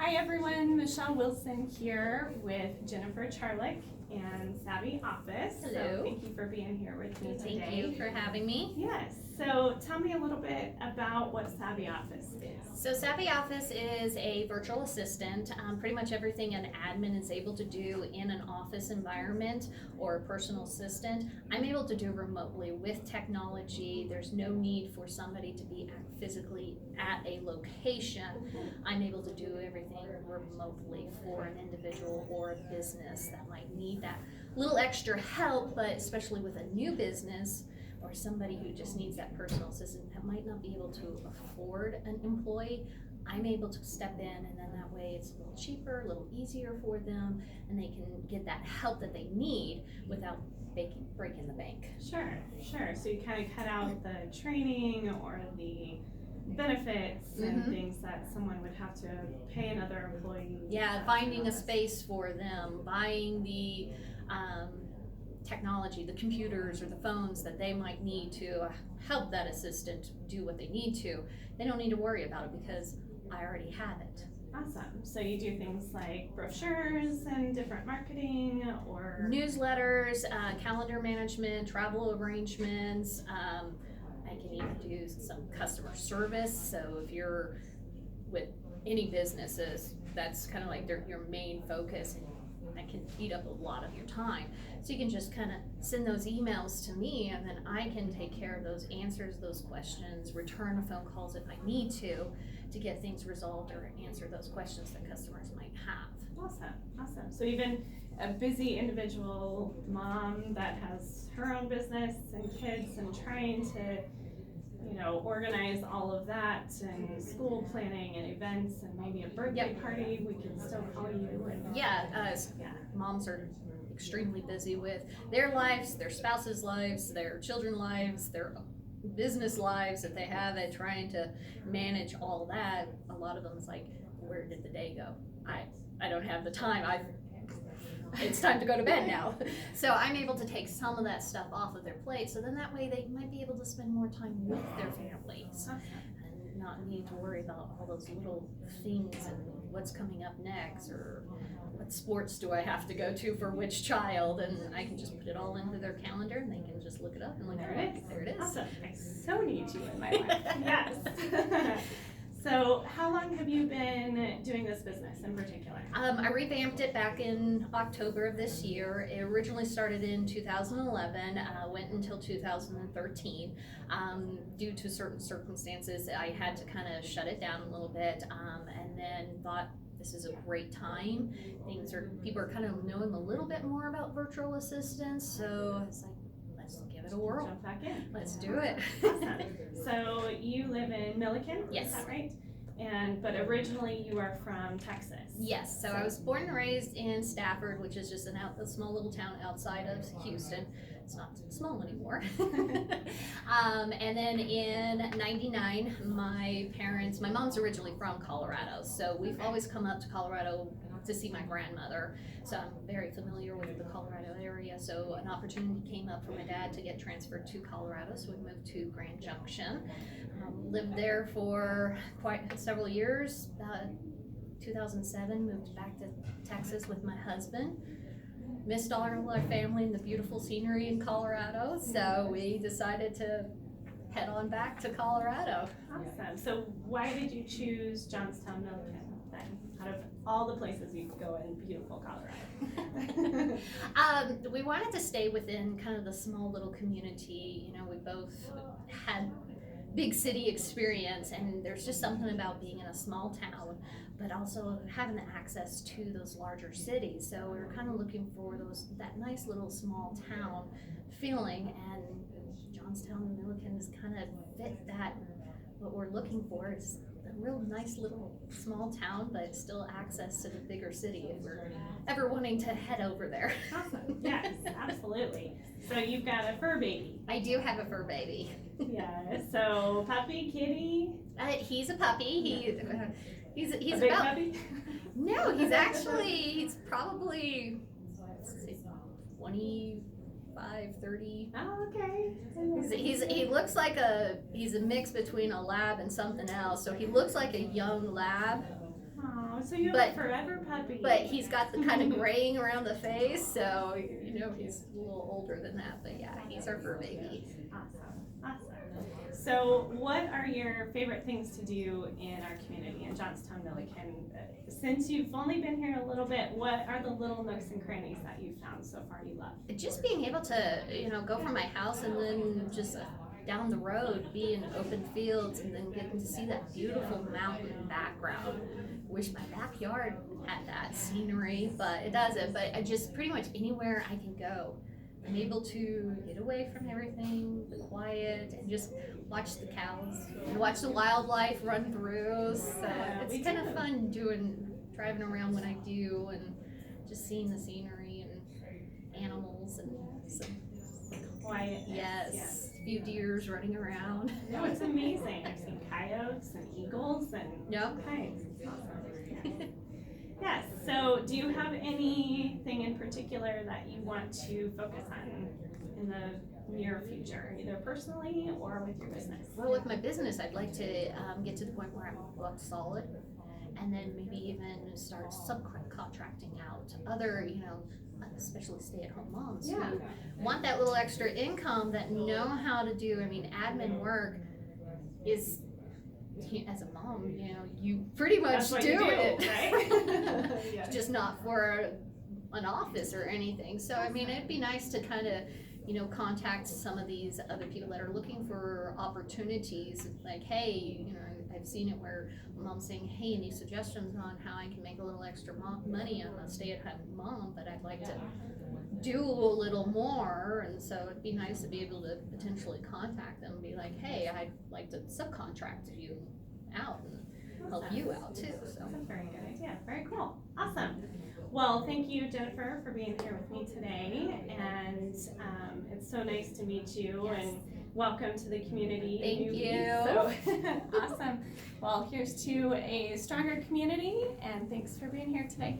Hi everyone, Michelle Wilson here with Jennifer Charlick and Savvy Office. Hello. So thank you for being here with me today. Thank you for having me. Yes, so tell me a little bit about what Savvy Office is. So Savvy Office is a virtual assistant. Pretty much everything an admin is able to do in an office environment or a personal assistant, I'm able to do remotely with technology. There's no need for somebody to be physically at a location. I'm able to do everything remotely for an individual or a business that might need that little extra help, but especially with a new business or somebody who just needs that personal assistant that might not be able to afford an employee, I'm able to step in, and then that way it's a little cheaper, a little easier for them, and they can get that help that they need without breaking the bank. Sure. So you kind of cut out the training or the benefits and things that someone would have to pay another employee. Yeah, finding a space for them, buying the technology, the computers or the phones that they might need to help that assistant do what they need to. They don't need to worry about it because I already have it. Awesome. So you do things like brochures and different marketing or newsletters, calendar management, travel arrangements. I can even do some customer service. So if you're with any businesses, that's kind of like your main focus. That can eat up a lot of your time. So you can just kind of send those emails to me, and then I can take care of those answers, those questions, return the phone calls if I need to get things resolved or answer those questions that customers might have. Awesome. So even a busy individual mom that has her own business and kids and trying to, organize all of that and school planning and events and maybe a birthday party, we can still call you. Moms are extremely busy with their lives, their spouses' lives, their children's lives, their business lives that they have, and trying to manage all that. A lot of them is like, where did the day go? I don't have the time. It's time to go to bed now. So I'm able to take some of that stuff off of their plate, so then that way they might be able to spend more time with their families and not need to worry about all those little things and what's coming up next or what sports do I have to go to for which child, and I can just put it all into their calendar and they can just look it up and there it is. Awesome. I so need you in my life. Yes. So how long have you been doing this business in particular? I revamped it back in October of this year. It originally started in 2011, went until 2013. Due to certain circumstances, I had to kind of shut it down a little bit, and then thought this is a great time. People are kind of knowing a little bit more about virtual assistants, so I was like, let's give it a whirl. Jump back in. Let's do it. Awesome. So you live in Milliken? Yes. Is that right? But originally you are from Texas. Yes, so I was born and raised in Stafford, which is just a small little town outside of Houston. It's not small anymore. And then in '99, my mom's originally from Colorado, so we've always come up to Colorado to see my grandmother. So I'm very familiar with the Colorado area. So an opportunity came up for my dad to get transferred to Colorado, so we moved to Grand Junction. Lived there for quite several years. 2007, moved back to Texas with my husband. Missed all our family and the beautiful scenery in Colorado, so we decided to head on back to Colorado. Awesome. So why did you choose Johnstown, Milliken then, out of all the places you could go in beautiful Colorado? We wanted to stay within kind of the small little community. We both had big city experience, and there's just something about being in a small town but also having the access to those larger cities. So we were kind of looking for that nice little small town feeling, and Johnstown and Milliken has kind of fit that. What we're looking for is a real nice little small town, but still access to the bigger city if we're ever wanting to head over there. Awesome. Yes, absolutely. So you've got a fur baby. I do have a fur baby. Yeah. So puppy, kitty. He's a puppy. He's a big about puppy. No, he's probably 25, 30. Oh, okay. He looks like he's a mix between a lab and something else. So he looks like a young lab, Oh, so you have But- a forever puppy. But he's got the kind of graying around the face, so you know he's a little older than that. But yeah, he's our fur baby. Awesome. So, what are your favorite things to do in our community in Johnstown, Milliken? Since you've only been here a little bit, what are the little nooks and crannies that you've found so far you love? Just being able to, go from my house and then just down the road, be in open fields, and then getting to see that beautiful mountain background. Wish my backyard had that scenery, but it doesn't. But I just pretty much anywhere I can go, I'm able to get away from everything, the quiet, and just watch the cows and watch the wildlife run through. So Yeah, we it's kind do. of fun driving around when I do, and just seeing the scenery and animals and some, Quiet. yes, a few deers running around. No, it's amazing. I've seen coyotes and eagles and Yep. all kinds. It's awesome. Yes. So, do you have anything in particular that you want to focus on in the near future, either personally or with your business? Well, with my business, I'd like to get to the point where I'm booked solid, and then maybe even start subcontracting out other, especially stay-at-home moms Yeah. who want that little extra income, that know how to do. I mean, admin work is, as a mom, you pretty much That's what do you do, it, right? Yeah. Just not for an office or anything. So I mean, it'd be nice to kind of, contact some of these other people that are looking for opportunities. Like, hey, I've seen it where mom's saying, hey, any suggestions on how I can make a little extra money? I'm a stay-at-home mom, but I'd like to do a little more. And so it'd be nice to be able to potentially contact them and be like, hey, I'd like to subcontract you out and help you out too. So That's a very good idea. Very cool. Awesome. Well, thank you, Jennifer, for being here with me today. And it's so nice to meet you, Yes. and welcome to the community. Thank newbie. you. So, awesome. Well, here's to a stronger community, and thanks for being here today.